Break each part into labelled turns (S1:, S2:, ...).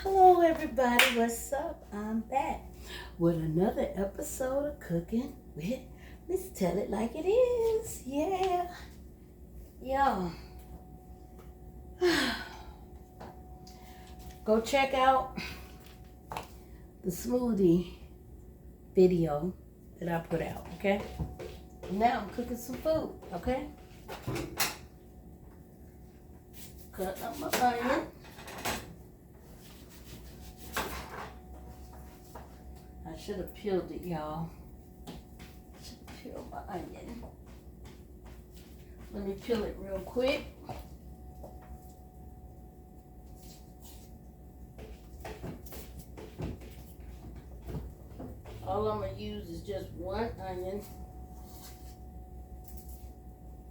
S1: Hello, everybody. What's up? I'm back with another episode of Cooking with Miss Tell It Like It Is. Yeah. Yeah. Go check out the smoothie video that I put out, okay? Now I'm cooking some food, okay? Cut up my onion. I should have peeled it, y'all. Should have peeled my onion. Let me peel it real quick. All I'm going to use is just one onion,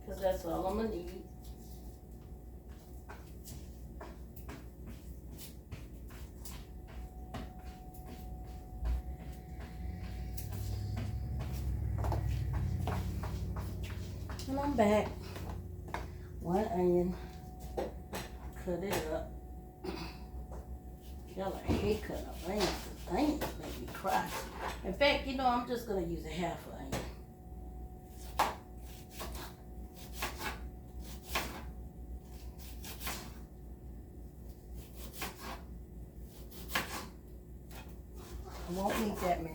S1: because that's all I'm going to need. And I'm back. One onion. Cut it up. Y'all, I hate cutting up onions. Onions make me cry. In fact, I'm just going to use a half an onion. I won't need that much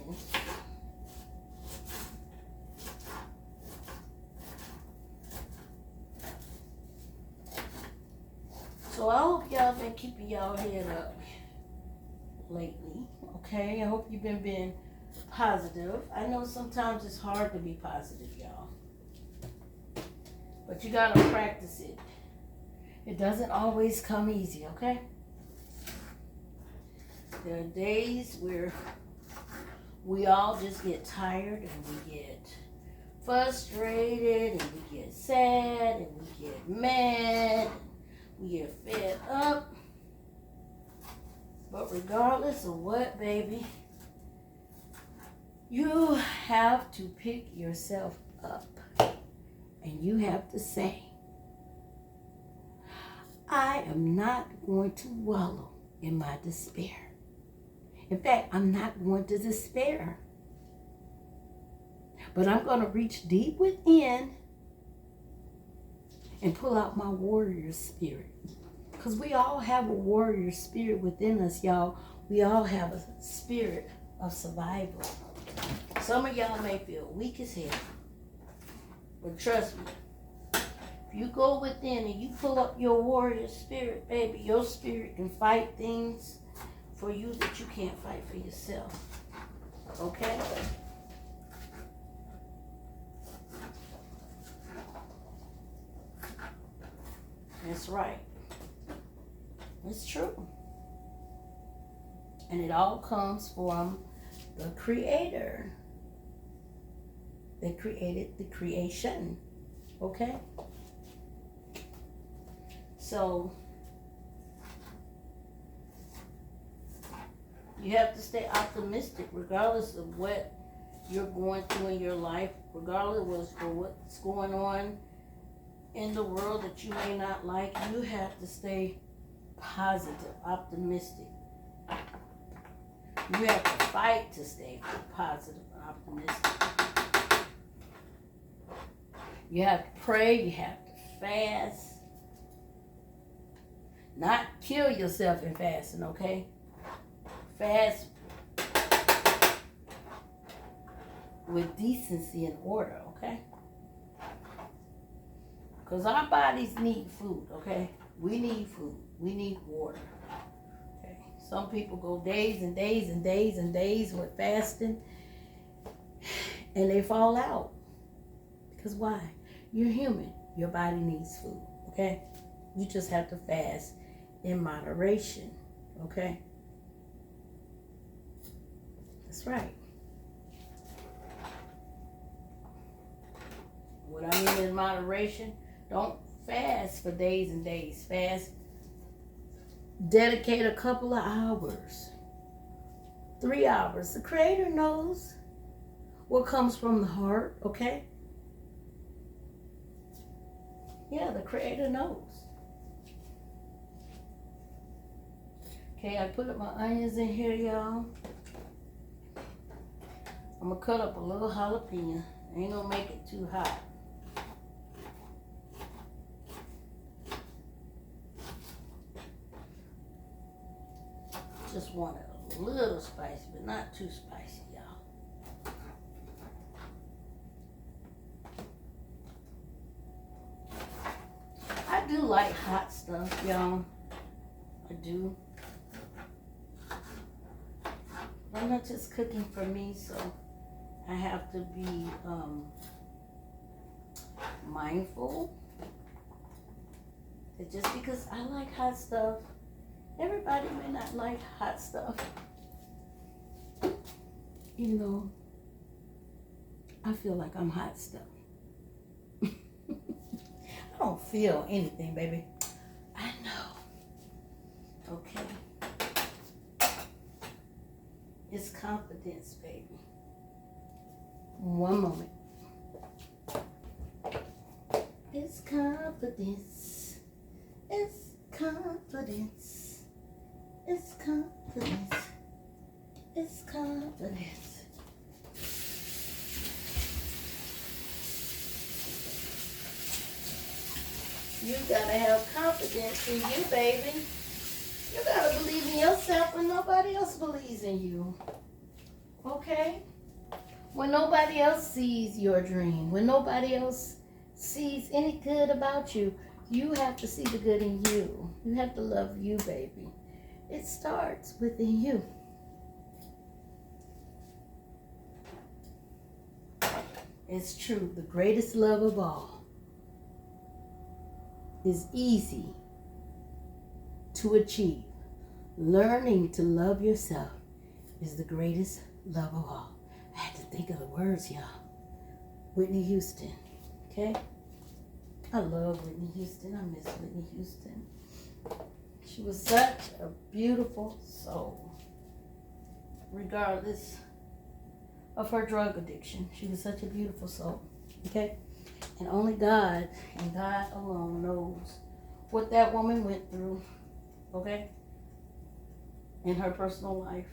S1: onions. So I hope y'all been keeping y'all head up lately, okay? I hope you've been being positive. I know sometimes it's hard to be positive, y'all. But you gotta practice it. It doesn't always come easy, okay? There are days where we all just get tired and we get frustrated and we get sad and we get mad. We get fed up. But regardless of what, baby, you have to pick yourself up. And you have to say, I am not going to wallow in my despair. In fact, I'm not going to despair. But I'm going to reach deep within and pull out my warrior spirit. Because we all have a warrior spirit within us, y'all. We all have a spirit of survival. Some of y'all may feel weak as hell. But trust me, if you go within and you pull up your warrior spirit, baby, your spirit can fight things for you that you can't fight for yourself. Okay? That's right. It's true. And it all comes from the Creator that created the creation. Okay? So, you have to stay optimistic regardless of what you're going through in your life, regardless of what's going on in the world that you may not like. You have to stay positive, optimistic. You have to fight to stay positive and optimistic. You have to pray, you have to fast. Not kill yourself in fasting, okay? Fast with decency and order, okay? Because our bodies need food, okay? We need food. We need water. Okay. Some people go days and days and days and days with fasting and they fall out. Because why? You're human. Your body needs food, okay? You just have to fast in moderation, okay? That's right. What I mean in moderation, don't fast for days and days. Fast. Dedicate a couple of hours. 3 hours. The Creator knows what comes from the heart, okay? Yeah, the Creator knows. Okay, I put my onions in here, y'all. I'm gonna cut up a little jalapeno. Ain't gonna make it too hot. Just want it a little spicy, but not too spicy, y'all. I do like hot stuff, y'all. I do. I'm not just cooking for me, so I have to be mindful. That just because I like hot stuff, everybody may not like hot stuff. You know, I feel like I'm hot stuff. I don't feel anything, baby. I know. Okay. It's confidence, baby. One moment. It's confidence. It's confidence. It's confidence. It's confidence. You gotta have confidence in you, baby. You gotta believe in yourself when nobody else believes in you. Okay? When nobody else sees your dream, when nobody else sees any good about you, you have to see the good in you. You have to love you, baby. It starts within you. It's true. The greatest love of all is easy to achieve. Learning to love yourself is the greatest love of all. I had to think of the words, y'all. Whitney Houston. Okay? I love Whitney Houston. I miss Whitney Houston. She was such a beautiful soul. Regardless of her drug addiction, she was such a beautiful soul. Okay? And only God and God alone knows what that woman went through. Okay? In her personal life.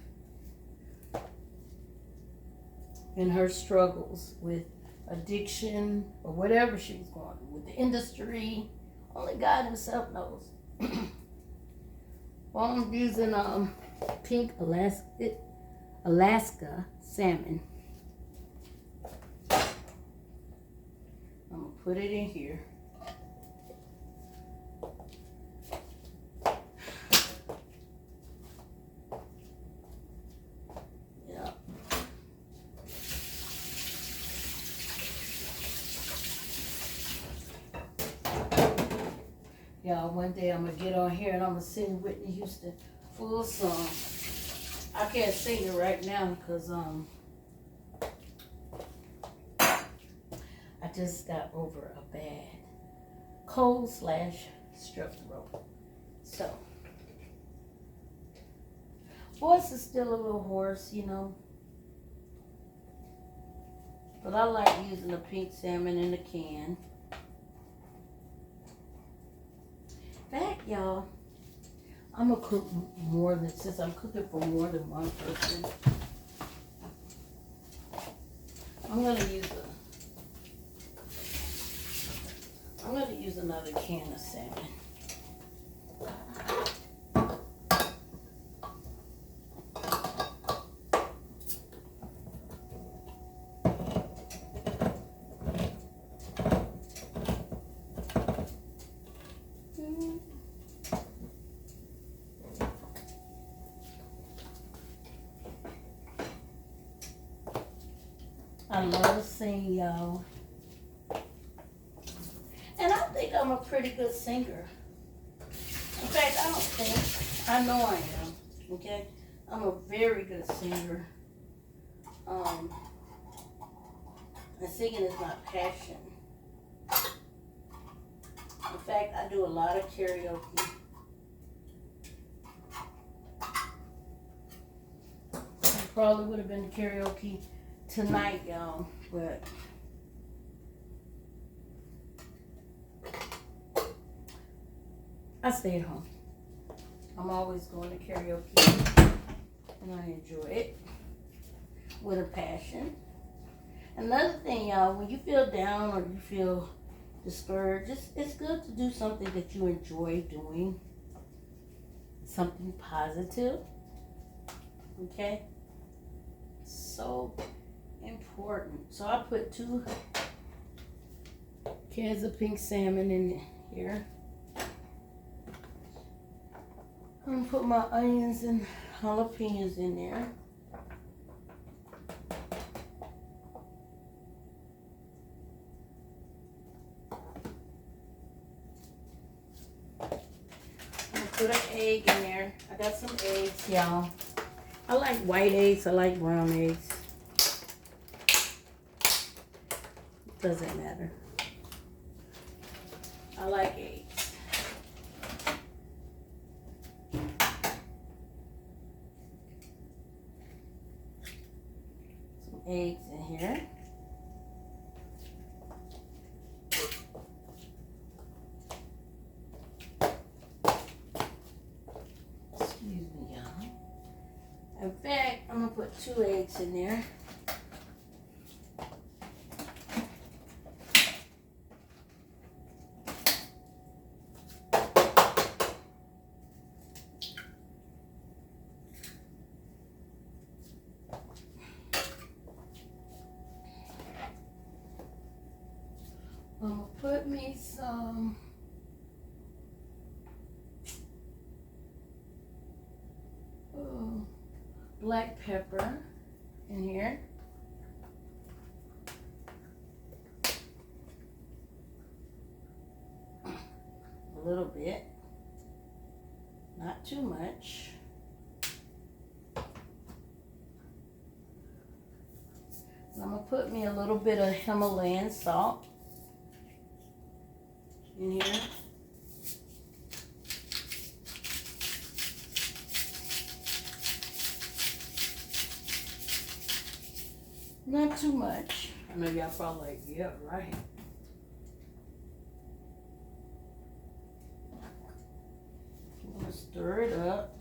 S1: In her struggles with addiction or whatever she was going through, with the industry. Only God himself knows. Well, I'm using pink Alaska salmon. I'm gonna put it in here. Y'all, one day I'm going to get on here and I'm going to sing Whitney Houston full song. I can't sing it right now because I just got over a bad cold / strep throat. So, voice is still a little hoarse, you know. But I like using the pink salmon in the can. Fact, y'all, I'm gonna cook more than, since I'm cooking for more than one person. I'm gonna use another can of salmon. I love to sing, y'all. And I think I'm a pretty good singer. In fact, I don't think. I know I am. Okay? I'm a very good singer. And singing is my passion. In fact, I do a lot of karaoke. I probably would have been to karaoke tonight, y'all, but I stayed home. I'm always going to karaoke, and I enjoy it with a passion. Another thing, y'all, when you feel down or you feel discouraged, it's good to do something that you enjoy doing, something positive. Okay, so important. So I put 2 cans of pink salmon in here. I'm gonna put my onions and jalapenos in there. I'm gonna put an egg in there. I got some eggs, y'all. I like white eggs, I like brown eggs. Doesn't matter. I like eggs. Some eggs in here. Excuse me, y'all. In fact, I'm gonna put 2 eggs in there. I'm gonna put me some black pepper in here. A little bit, not too much. And I'm gonna put me a little bit of Himalayan salt in here. Not too much. I know y'all probably like, yeah, right. I'm gonna stir it up.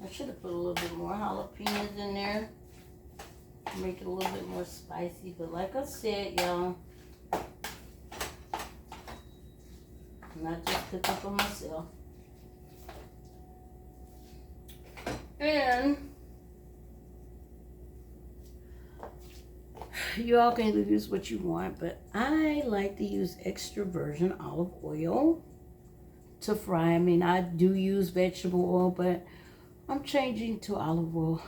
S1: I should have put a little bit more jalapenos in there. Make it a little bit more spicy. But like I said, y'all, I'm not just cooking for myself. And you all can use what you want, but I like to use extra virgin olive oil to fry. I mean, I do use vegetable oil, but I'm changing to olive oil.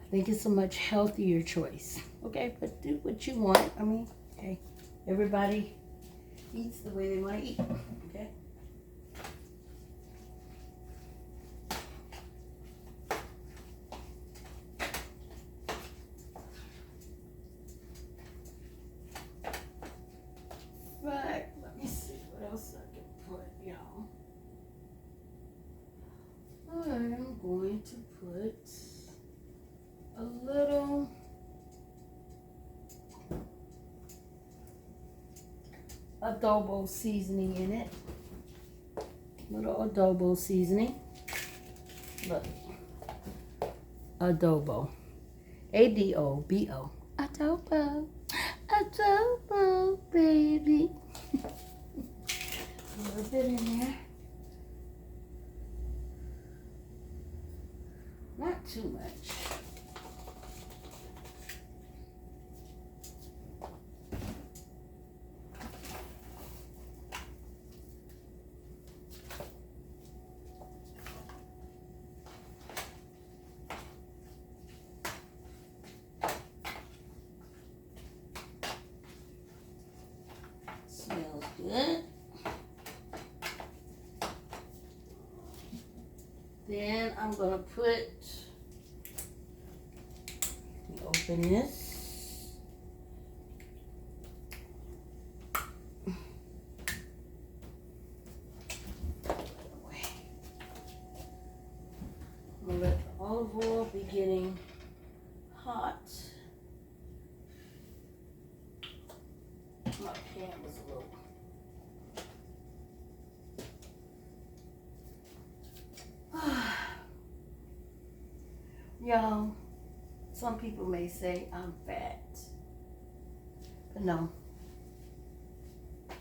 S1: I think it's a much healthier choice. Okay, but do what you want. I mean, okay, everybody eats the way they want to eat. Okay. Right, let me see what else I can put, y'all. I'm going to put a little adobo seasoning in it. Little adobo seasoning. Look. Adobo. A-D-O-B-O. Adobo. Adobo, baby. A little bit in there. Not too much. Smells good. Then I'm gonna put, open this. getting hot. My pan was a little. Y'all, some people may say I'm fat, but no,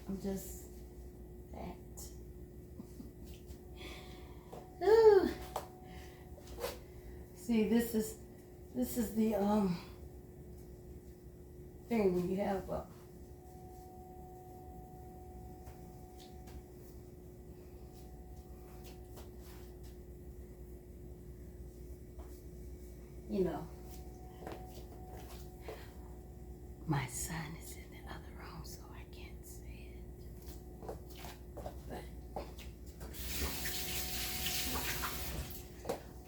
S1: I'm just fat. Ooh. See, this is the thing when you have a my son is in the other room, so I can't say it. But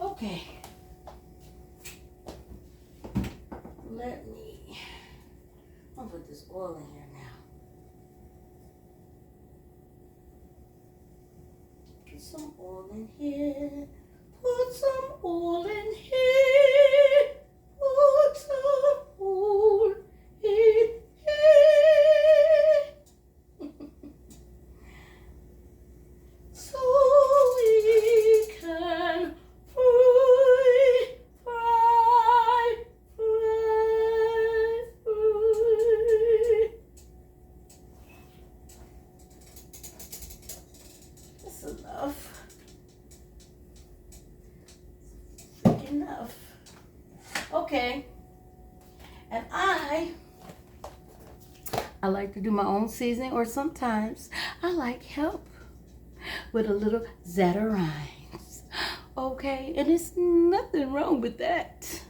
S1: okay. I'll put this oil in here now. Put some oil in here. Put some oil in here. Put some oil in here. So we can fry. That's enough. Enough. Okay. And I like to do my own seasoning, or sometimes I like help with a little Zatarain's. Okay, and there's nothing wrong with that.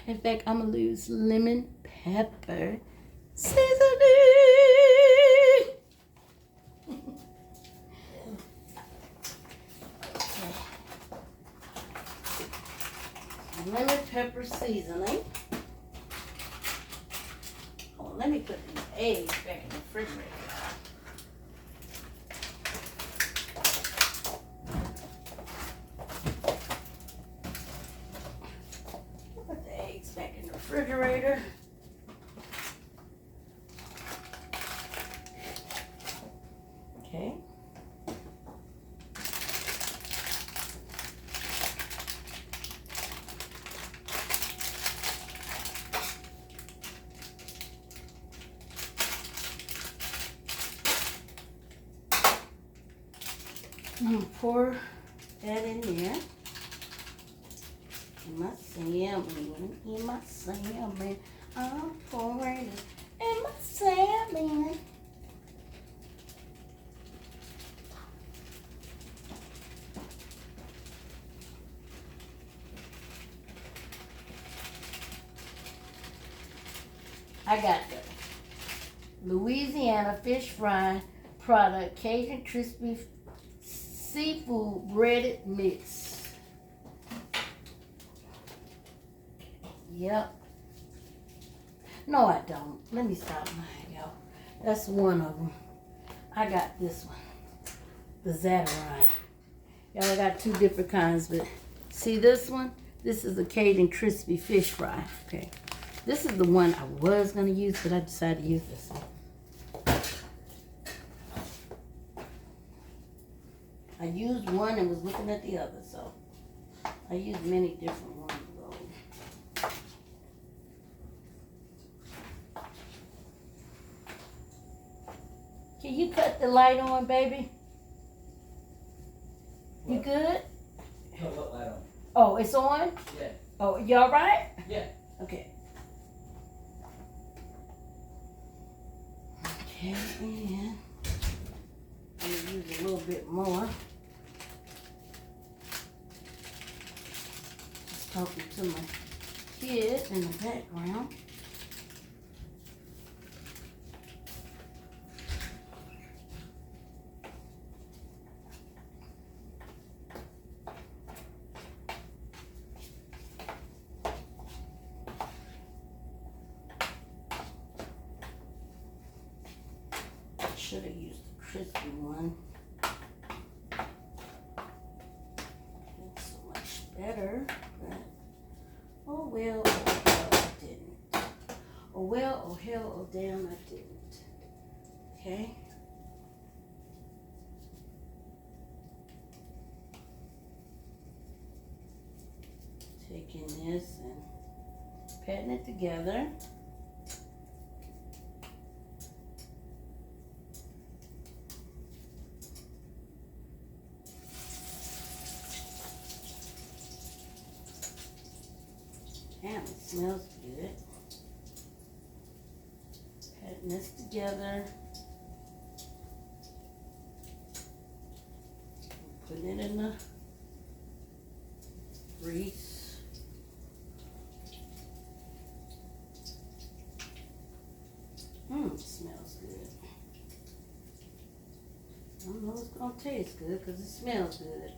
S1: In fact, I'm gonna use lemon pepper seasoning. Lemon pepper seasoning. Oh, let me put these eggs back in the refrigerator. Put the eggs back in the refrigerator. Okay. I'm going to pour that in there. In my salmon. I'm pouring it in my salmon. I got the Louisiana fish fry product, Cajun crispy seafood breaded mix. Yep. No, I don't. Let me stop mine, y'all. That's one of them. I got this one, the Zatarain. Y'all, I got two different kinds, but see this one? This is a Cajun crispy fish fry. Okay. This is the one I was going to use, but I decided to use this one. I used one and was looking at the other, so I used many different ones of those. Can you cut the light on, baby? What? You good?
S2: No, what light on?
S1: Oh, it's on?
S2: Yeah.
S1: Oh, you all right?
S2: Yeah.
S1: Okay. Okay, and I'm going to use a little bit more. Just talking to my kid in the background. Should have used the crispy one. Looks so much better, but held down, I didn't. Okay. Taking this and patting it together. Damn, it smells good. Patting this together. Putting it in the grease. It smells good. I don't know it's gonna taste good because it smells good.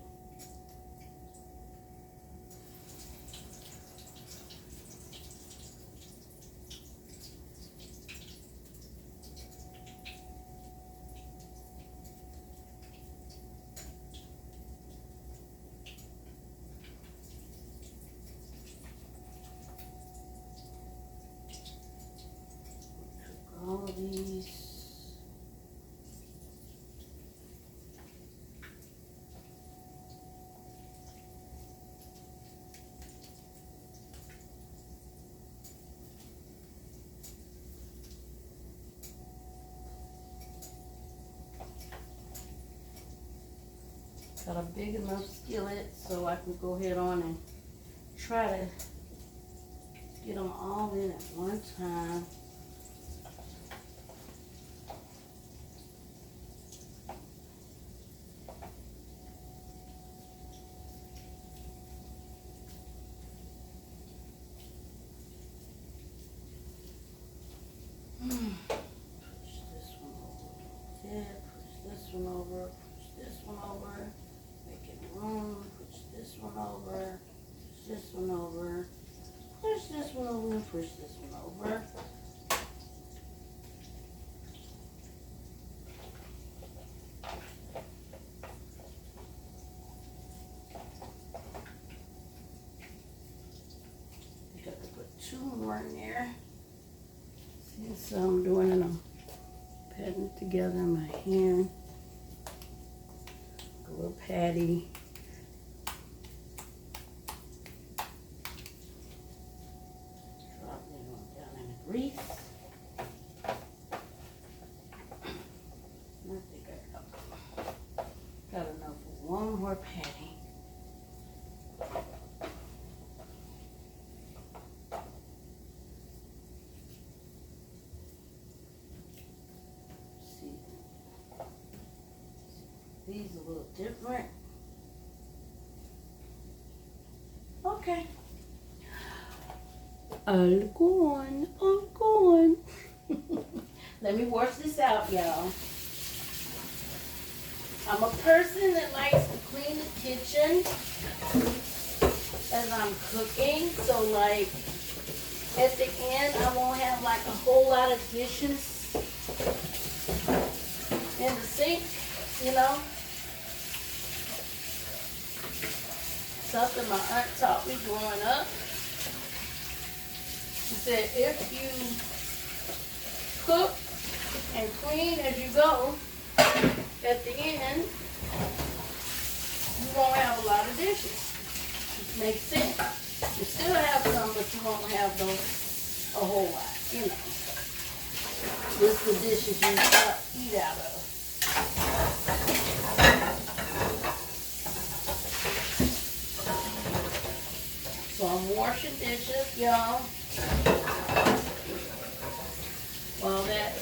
S1: All of these. Got a big enough skillet so I can go ahead on and try to get them all in at one time. Push this one over. Yeah, push this one over. Push this one over. Make it room. Push this one over. Push this one over. Push this one over and push this one over. I got to put 2 more in there. See, so I'm doing it. I'm patting it together in my hand. A little patty. Grease. I think I got enough for one more patty. See, these a little different. Okay. All gone. Let me wash this out, y'all. I'm a person that likes to clean the kitchen as I'm cooking. So like at the end, I won't have like a whole lot of dishes in the sink, you know. Something my aunt taught me growing up. She said, if you cook and clean as you go, at the end, you won't have a lot of dishes. It makes sense. You still have some, but you won't have those a whole lot, you know. This the dishes you eat out of. So I'm washing dishes, y'all. While that's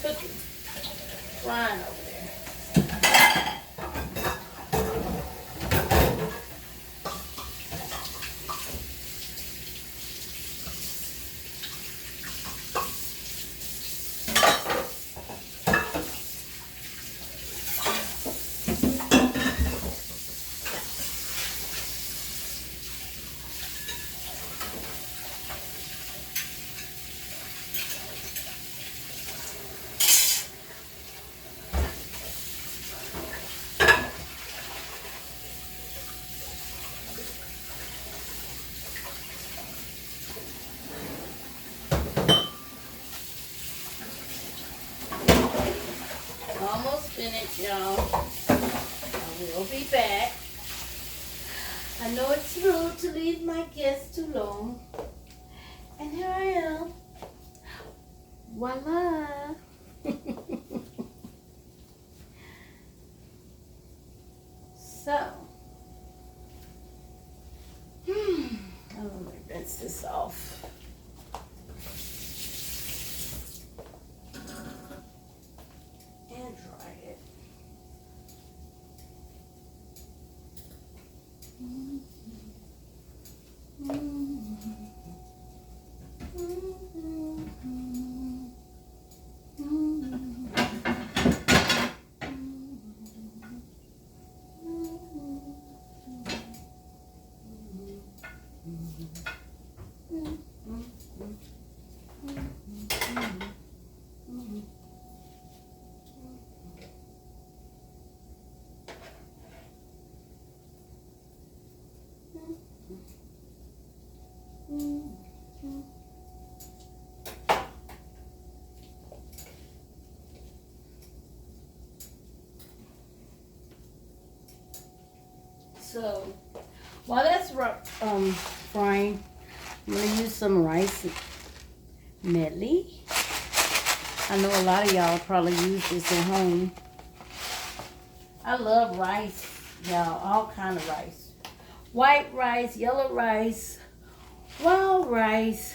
S1: cooking, frying over there. minutes, y'all. I will be back. I know it's rude to leave my guests too long. And here I am. Voila. So, I'm gonna rinse this off. And dry it. So, while that's frying, I'm going to use some rice medley. I know a lot of y'all probably use this at home. I love rice, y'all, all kind of rice. White rice, yellow rice, wild rice,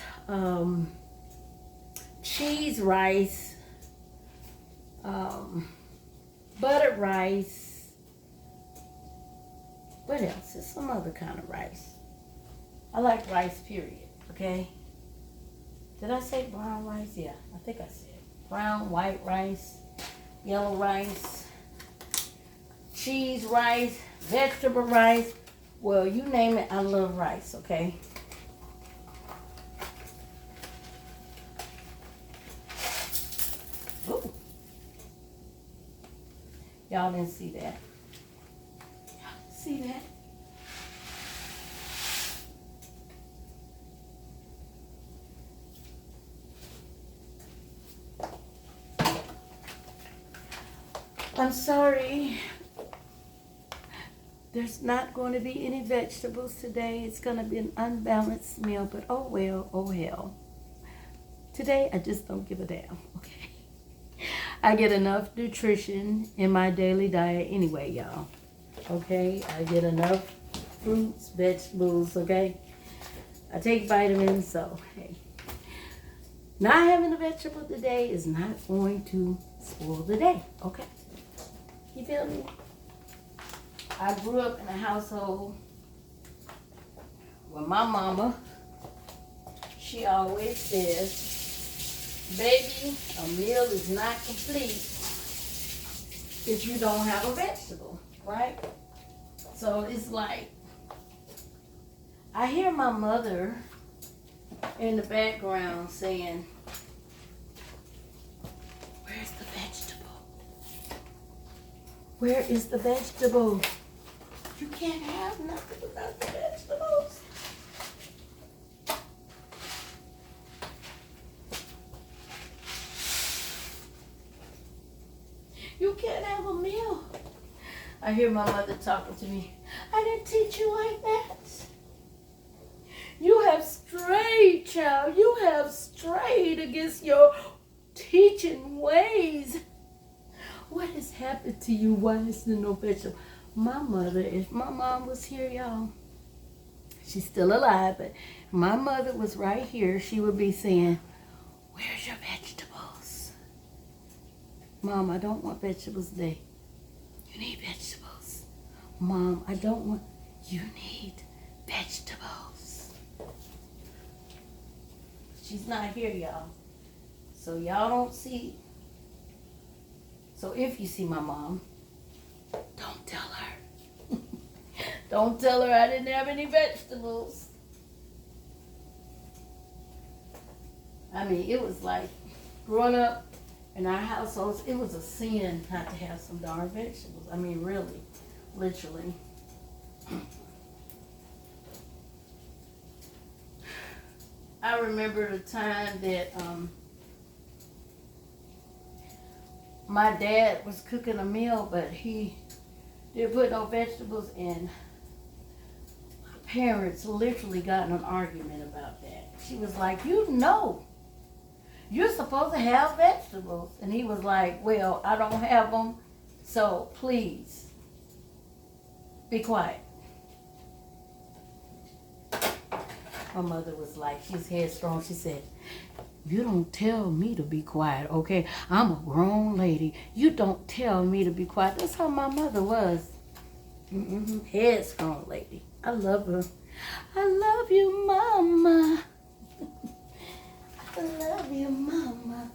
S1: cheese rice, buttered rice. What else? There's some other kind of rice. I like rice, period, okay? Did I say brown rice? Yeah, I think I said brown, white rice, yellow rice, cheese rice, vegetable rice. Well, you name it, I love rice, okay? Ooh. Y'all didn't see that. See that? I'm sorry. There's not going to be any vegetables today. It's going to be an unbalanced meal, but oh well, oh hell. Today, I just don't give a damn, okay? I get enough nutrition in my daily diet anyway, y'all. Okay, I get enough fruits, vegetables, okay? I take vitamins, so hey. Not having a vegetable today is not going to spoil the day, okay? You feel me? I grew up in a household where my mama, she always says, baby, a meal is not complete if you don't have a vegetable, right? So it's like, I hear my mother in the background saying, where's the vegetable? Where is the vegetable? You can't have nothing without the vegetables. You can't have a meal. I hear my mother talking to me. I didn't teach you like that. You have strayed, child. You have strayed against your teaching ways. What has happened to you? Why is there no vegetable? My mother, if my mom was here, y'all, she's still alive, but my mother was right here, she would be saying, where's your vegetables? Mom, I don't want vegetables today. You need vegetables. Mom, I don't want, you need vegetables. She's not here, y'all. So y'all don't see. So if you see my mom, don't tell her. Don't tell her I didn't have any vegetables. I mean, it was like growing up in our households, it was a sin not to have some darn vegetables. I mean, really, literally. I remember the time that my dad was cooking a meal, but he didn't put no vegetables in. My parents literally got in an argument about that. She was like, you know, you're supposed to have vegetables. And he was like, well, I don't have them, so please be quiet. My mother was like, she's headstrong. She said, you don't tell me to be quiet, okay? I'm a grown lady. You don't tell me to be quiet. That's how my mother was. Headstrong lady. I love her. I love you, Mama. I love you, Mama.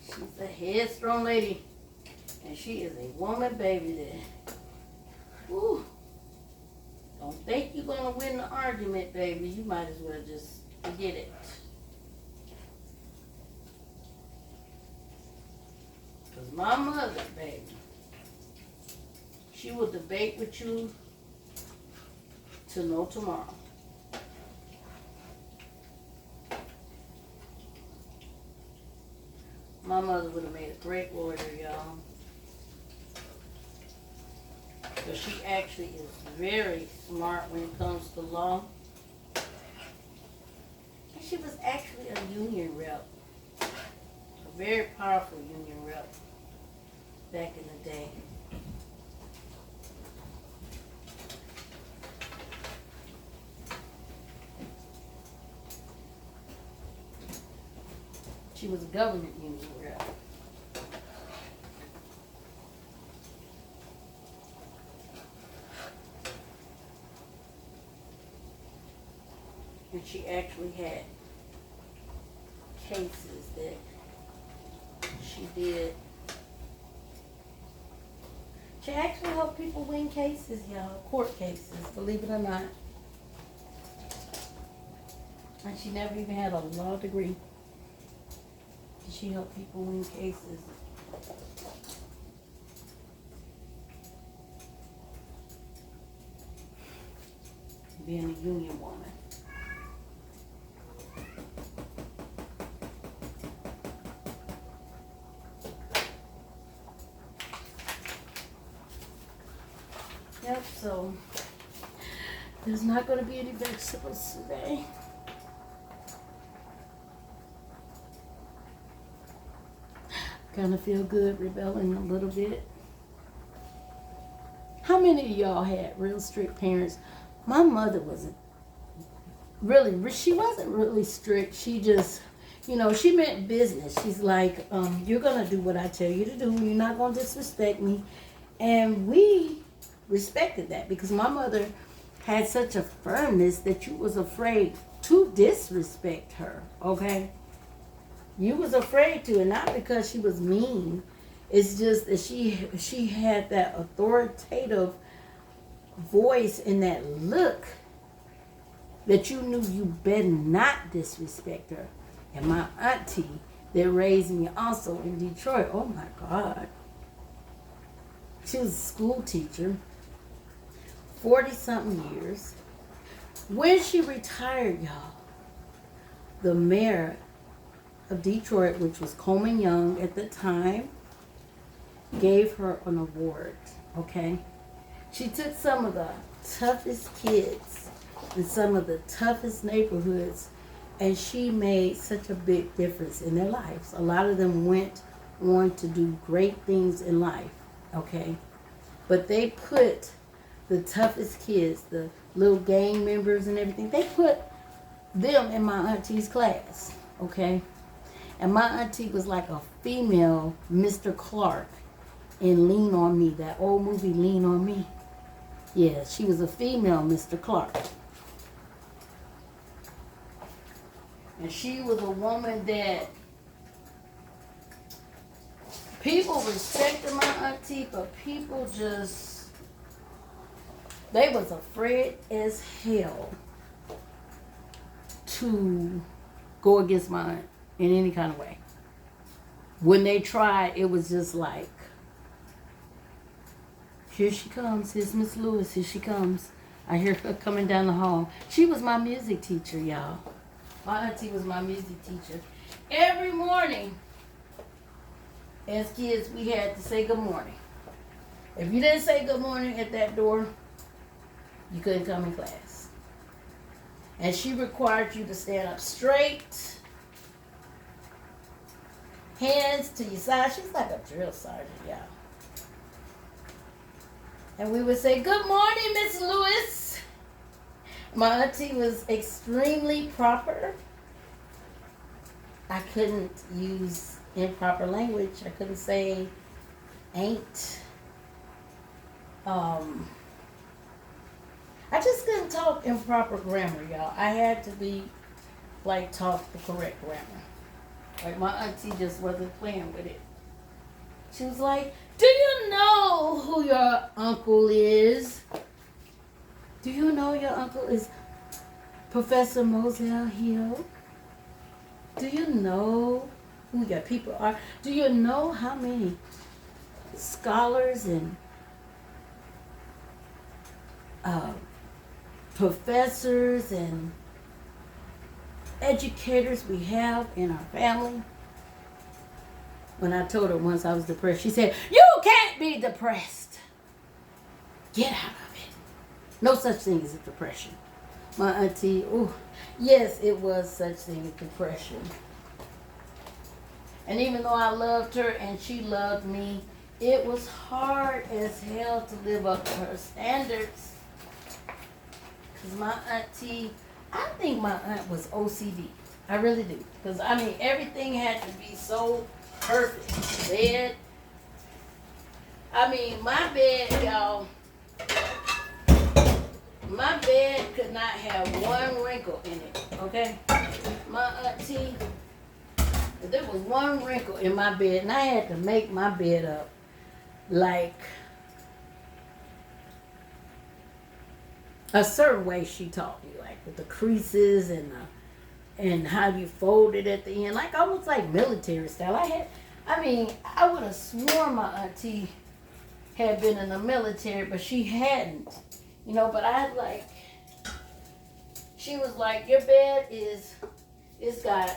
S1: She's a headstrong lady. And she is a woman baby there. Woo. Don't think you're going to win the argument, baby. You might as well just forget it. Because my mother, baby, she will debate with you till no tomorrow. My mother would have made a great lawyer, y'all. Because she actually is very smart when it comes to law. And she was actually a union rep. A very powerful union rep back in the day. She was a government union rep. And she actually had cases that she did. She actually helped people win cases, y'all. Court cases, believe it or not. And she never even had a law degree. She helped people win cases. Being a union woman. Yep, so there's not going to be any vegetables today. Kind of feel good rebelling a little bit. How many of y'all had real strict parents? My mother wasn't really, she wasn't really strict. She just, you know, she meant business. She's like, you're going to do what I tell you to do. You're not going to disrespect me. And we respected that because my mother had such a firmness that you was afraid to disrespect her, okay? You was afraid to, and not because she was mean. It's just that she had that authoritative voice and that look that you knew you better not disrespect her. And my auntie that raised me also in Detroit, oh my God. She was a school teacher, 40-something years. When she retired, y'all, the mayor of Detroit, which was Coleman Young at the time, gave her an award, okay? She took some of the toughest kids in some of the toughest neighborhoods, and she made such a big difference in their lives. A lot of them went on to do great things in life, okay? But they put the toughest kids, the little gang members and everything, they put them in my auntie's class, okay? And my auntie was like a female Mr. Clark in Lean on Me, that old movie Lean on Me. Yeah, she was a female Mr. Clark. And she was a woman that people respected my auntie, but people just, they was afraid as hell to go against my aunt in any kind of way. When they tried, it was just like, here she comes. Here's Miss Lewis. Here she comes. I hear her coming down the hall. She was my music teacher, y'all. My auntie was my music teacher. Every morning, as kids, we had to say good morning. If you didn't say good morning at that door, you couldn't come in class. And she required you to stand up straight, hands to your side. She's like a drill sergeant, y'all. And we would say, good morning, Miss Lewis. My auntie was extremely proper. I couldn't use improper language. I couldn't say ain't. I just couldn't talk improper grammar, y'all. I had to be like talk the correct grammar. Like my auntie just wasn't playing with it. She was like, do you know who your uncle is? Do you know your uncle is Professor Moselle Hill? Do you know who your people are? Do you know how many scholars and professors and educators we have in our family? When I told her once I was depressed, she said, you can't be depressed. Get out of it. No such thing as a depression. My auntie, oh, yes, it was such thing as depression. And even though I loved her and she loved me, it was hard as hell to live up to her standards. Because my auntie, I think my aunt was OCD. I really do. Because, I mean, everything had to be so perfect. Bed. I mean, my bed, y'all, my bed could not have one wrinkle in it, okay? My auntie, there was one wrinkle in my bed, and I had to make my bed up like a certain way she taught me, like with the creases and how you fold it at the end, like almost like military style. I would have sworn my auntie had been in the military, but she hadn't, you know. But she was like, your bed it's got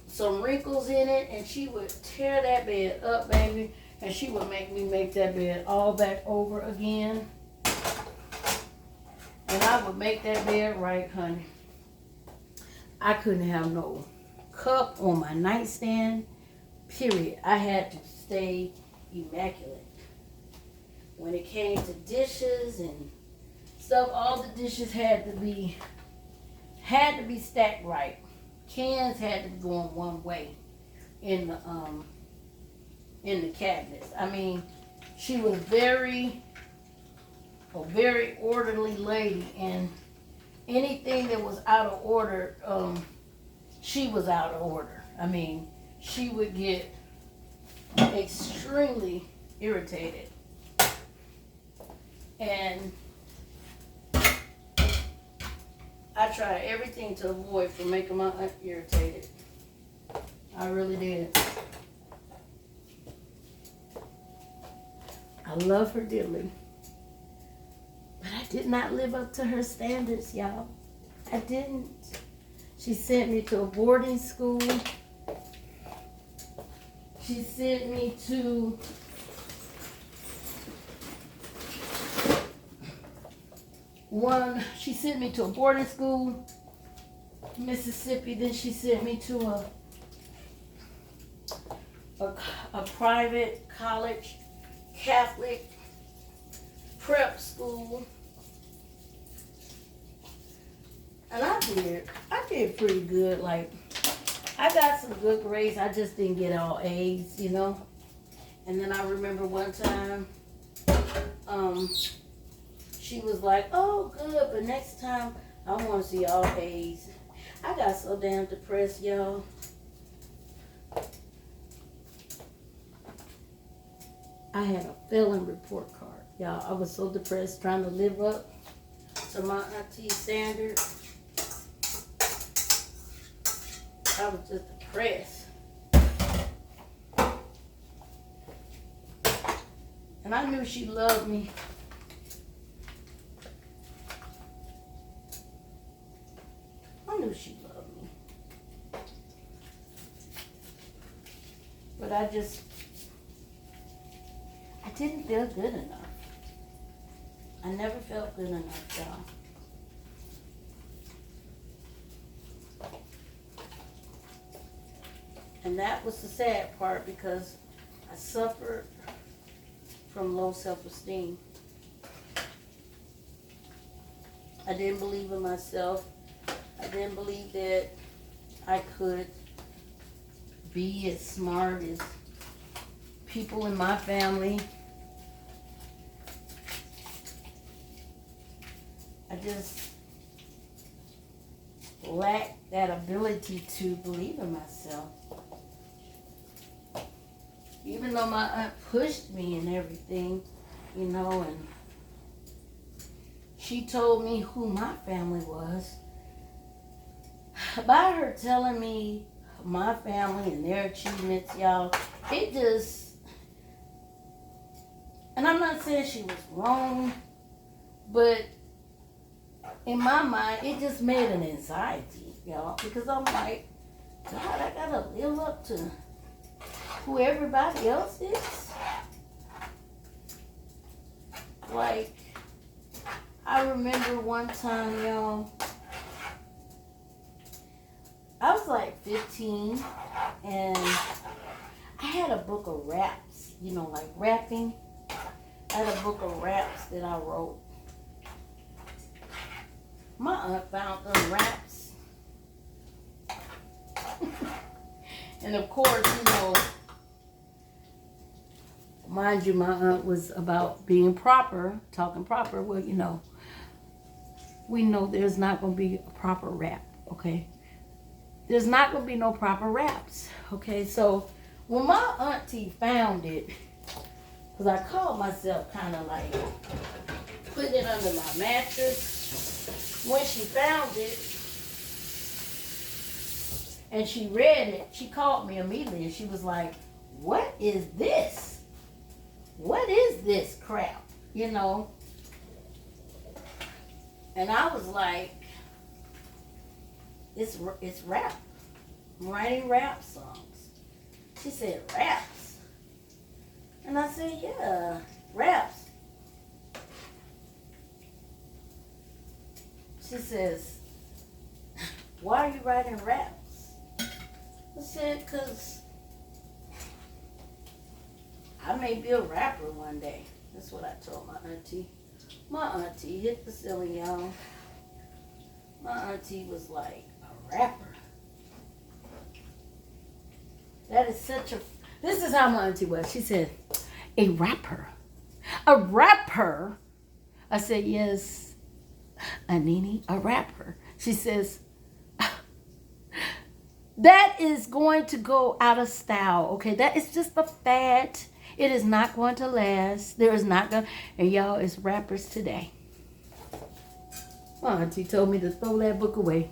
S1: some wrinkles in it, and she would tear that bed up, baby, and she would make me make that bed all back over again. And I would make that bed right, honey. I couldn't have no cup on my nightstand, period. I had to stay immaculate. When it came to dishes and stuff, all the dishes had to be stacked right. Cans had to be going one way in the cabinets. I mean, she was a very orderly lady, and anything that was out of order, she was out of order. I mean, she would get extremely irritated. And I tried everything to avoid from making my aunt irritated. I really did. I love her dearly. But I did not live up to her standards, y'all. I didn't. She sent me to a boarding school. She sent me to a boarding school, Mississippi. Then she sent me to a private college, Catholic prep school. And I did pretty good. Like, I got some good grades. I just didn't get all A's, you know. And then I remember one time, she was like, oh, good, but next time I want to see all A's. I got so damn depressed, y'all. I had a failing report card. Y'all, I was so depressed trying to live up to my auntie's standards. I was just depressed. And I knew she loved me. I knew she loved me. But I didn't feel good enough. I never felt good enough, y'all. And that was the sad part because I suffered from low self-esteem. I didn't believe in myself. I didn't believe that I could be as smart as people in my family. I just lacked that ability to believe in myself. Even though my aunt pushed me and everything, you know, and she told me who my family was. By her telling me my family and their achievements, y'all, it just, and I'm not saying she was wrong, but in my mind, it just made an anxiety, y'all, because I'm like, God, I gotta live up to who everybody else is. Like, I remember one time, y'all, I was like 15, and I had a book of raps, you know, like rapping. I had a book of raps that I wrote. My aunt found them raps. And of course, you know, mind you, my aunt was about being proper, talking proper. Well, you know, we know there's not going to be a proper rap, okay? There's not going to be no proper raps, okay? So when my auntie found it, because I called myself kind of like putting it under my mattress, when she found it and she read it, she called me immediately and she was like, what is this? What is this crap? You know? And I was like, it's rap. I'm writing rap songs. She said, raps? And I said, yeah, raps. She says, why are you writing raps? I said, because I may be a rapper one day. That's what I told my auntie. My auntie hit the ceiling, y'all. My auntie was like, a rapper? That is such a... This is how my auntie was. She said, a rapper? A rapper? I said, yes, Anini, a rapper. She says, that is going to go out of style, okay? That is just a fad. It is not going to last. There is not going to... And y'all, it's rappers today. My auntie told me to throw that book away.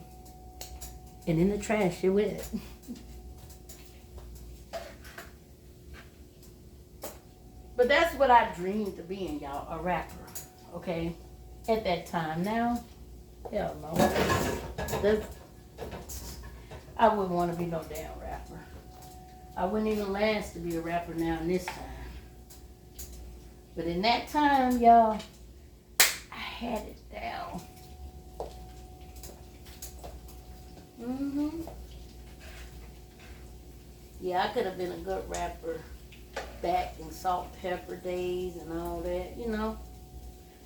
S1: And in the trash it went. But that's what I dreamed of being, y'all, a rapper, okay? At that time. Now, hell no. I wouldn't want to be no damn rapper. I wouldn't even last to be a rapper now in this time. But in that time, y'all, I had it down. Yeah, I could have been a good rapper back in Salt and Pepper days and all that, you know.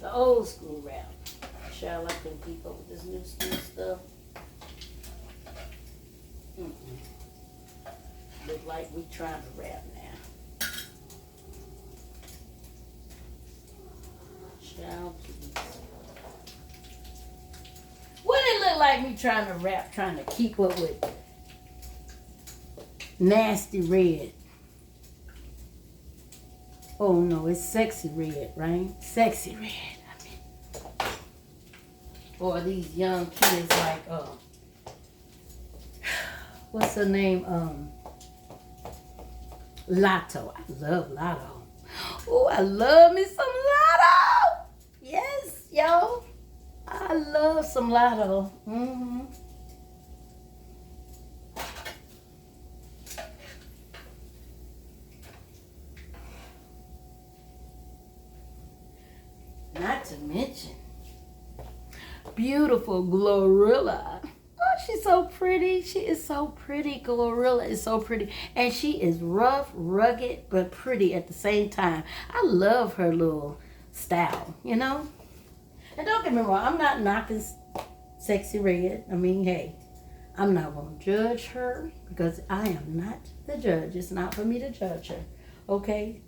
S1: The old school rap. Child, I couldn't keep up with this new school stuff. Look like we trying to rap now. Child, please. What it look like me trying to rap, trying to keep up with Nasty Red? Oh no, it's Sexy Red, right? Sexy Red, I mean. Or these young kids like, what's her name? Lotto. I love Lotto. Oh, I love me some Lotto. Yes, y'all. I love some Lotto. Not to mention, beautiful Glorilla. Oh, she's so pretty. She is so pretty. Glorilla is so pretty. And she is rough, rugged, but pretty at the same time. I love her little style, you know? And don't get me wrong, I'm not knocking Sexy Red. I mean, hey, I'm not going to judge her because I am not the judge. It's not for me to judge her. Okay?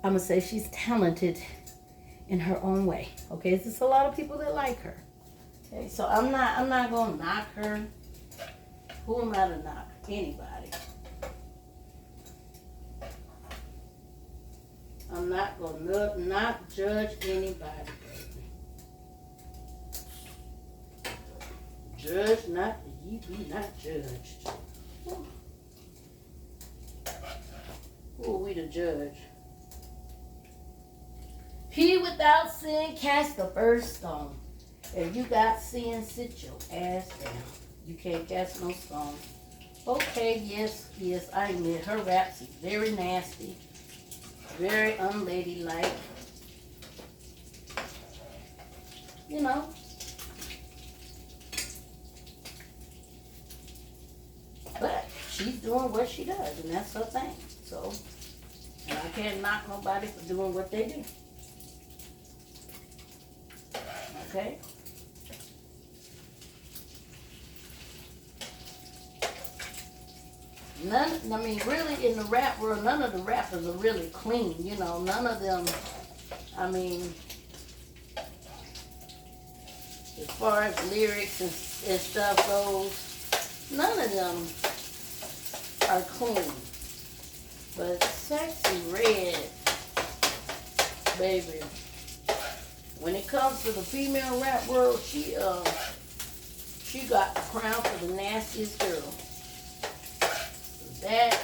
S1: I'm going to say she's talented in her own way. Okay? There's a lot of people that like her. Okay? So I'm not going to knock her. Who am I to knock? Anybody. I'm not going to not judge anybody. Judge not, ye be not judged. Who are we to judge? He without sin cast the first stone. If you got sin, sit your ass down. You can't cast no stone. Okay, yes, I admit her raps is very nasty, very unladylike. You know. But she's doing what she does, and that's her thing. So, and I can't knock nobody for doing what they do. Okay? Really in the rap world, none of the rappers are really clean. You know, none of them, as far as lyrics and stuff goes, none of them are clean. But Sexy Red, baby, when it comes to the female rap world, she got the crown for the nastiest girl. That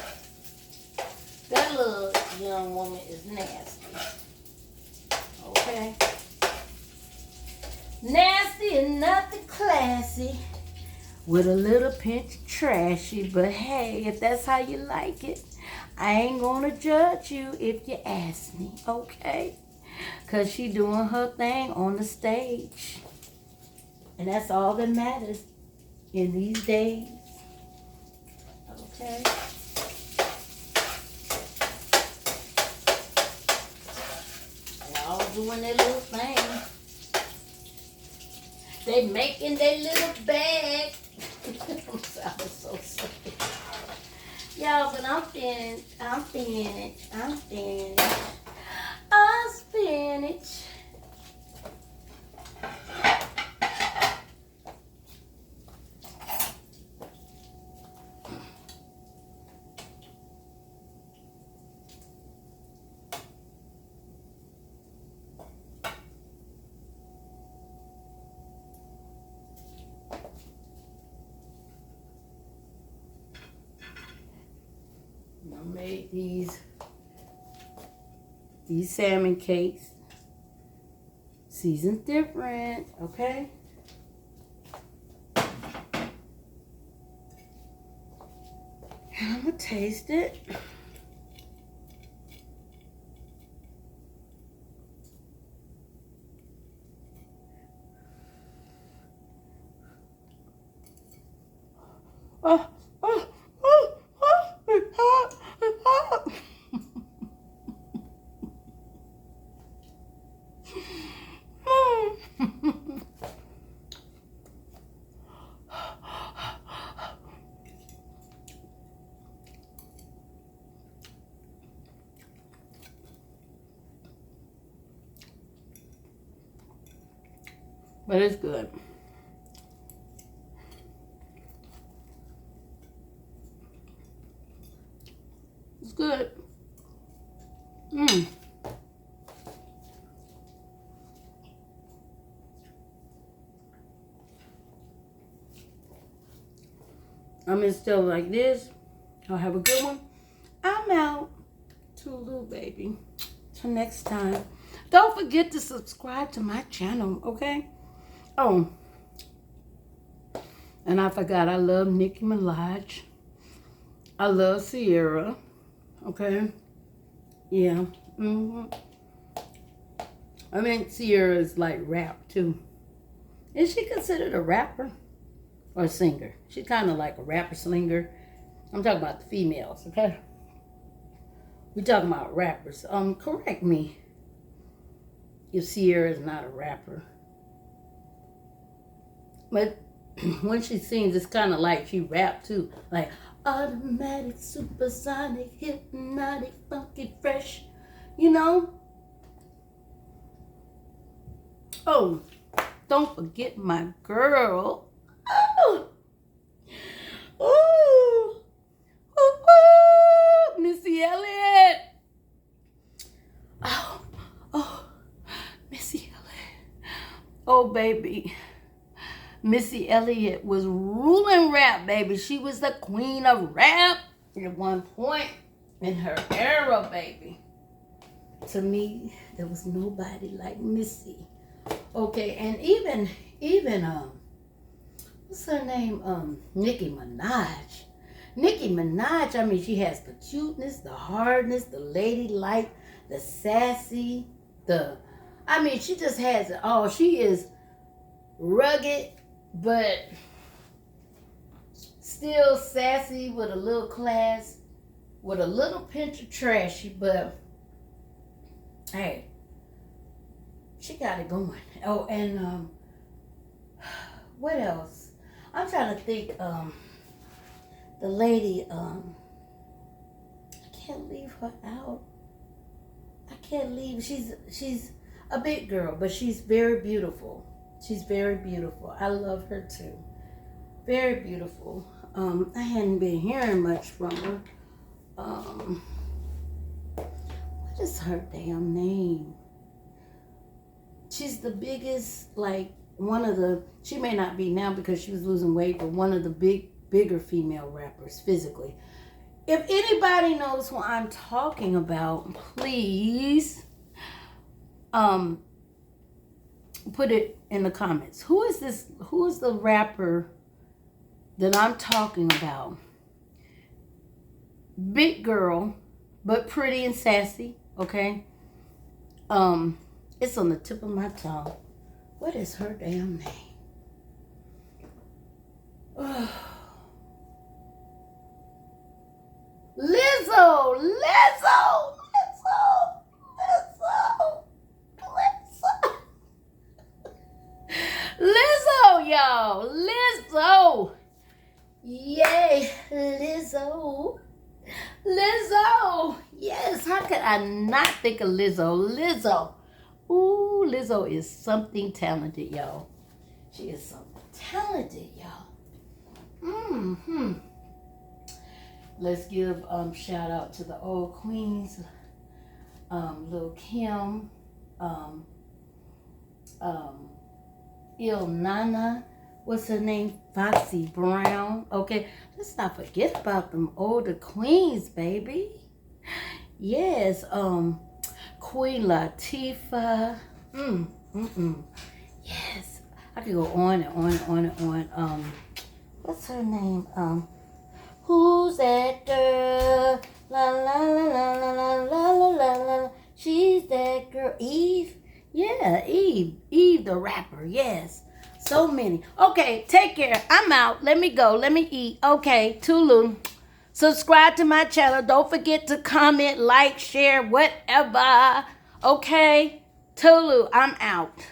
S1: little young woman is nasty. Okay? Nasty and nothing classy. With a little pinch of trashy. But hey, if that's how you like it, I ain't gonna judge you if you ask me. Okay? Because she doing her thing on the stage. And that's all that matters in these days. Okay? They're all doing their little thing. They making their little bag. I'm so sorry. Y'all, but I'm finished. I made these salmon cakes. Season's different, okay? And I'm gonna taste it. But it's good. It's good. I'm in still like this. I'll have a good one. I'm out. Toodaloo, baby. Till next time. Don't forget to subscribe to my channel, okay? Oh, and I forgot I love Nicki Minaj. I love Sierra, okay? Yeah. I mean, Sierra is like rap too. Is she considered a rapper or a singer? She's kind of like a rapper, singer. I'm talking about the females, okay? We're talking about rappers. Correct me if Sierra is not a rapper. But when she sings, it's kind of like she rap too. Like, automatic, supersonic, hypnotic, funky, fresh. You know? Oh, don't forget my girl. Oh, oh, oh, Missy Elliott. Oh, Missy Elliott. Oh, baby. Missy Elliott was ruling rap, baby. She was the queen of rap at one point in her era, baby. To me, there was nobody like Missy. Okay, and even what's her name? Nicki Minaj. Nicki Minaj, I mean, she has the cuteness, the hardness, the ladylike, the sassy, she just has it all. She is rugged, but still sassy with a little class, with a little pinch of trashy, but hey, she got it going. Oh, and what else? I'm trying to think. The lady, I can't leave her out. I can't leave. She's a big girl, but she's very beautiful. She's very beautiful. I love her too. Very beautiful. I hadn't been hearing much from her. What is her damn name? She's the biggest, like, she may not be now because she was losing weight, but one of the bigger female rappers physically. If anybody knows who I'm talking about, please put it in the comments. Who is the rapper that I'm talking about? Big girl, but pretty and sassy, okay? It's on the tip of my tongue. What is her damn name? Lizzo! Lizzo, y'all! Lizzo! Yay, Lizzo! Yes, how could I not think of Lizzo? Ooh, Lizzo is something talented, y'all. She is something talented, y'all. Let's give shout out to the old queens, Lil Kim, Il Nana, what's her name? Foxy Brown. Okay, let's not forget about them older queens, baby. Yes, Queen Latifah. Yes, I could go on and on and on and on. What's her name? Who's that girl? La la la la la la la la la. She's that girl. Eve? Yeah, Eve the rapper. Yes. So many. Okay, take care. I'm out. Let me go. Let me eat. Okay, Tulu. Subscribe to my channel. Don't forget to comment, like, share, whatever. Okay? Tulu, I'm out.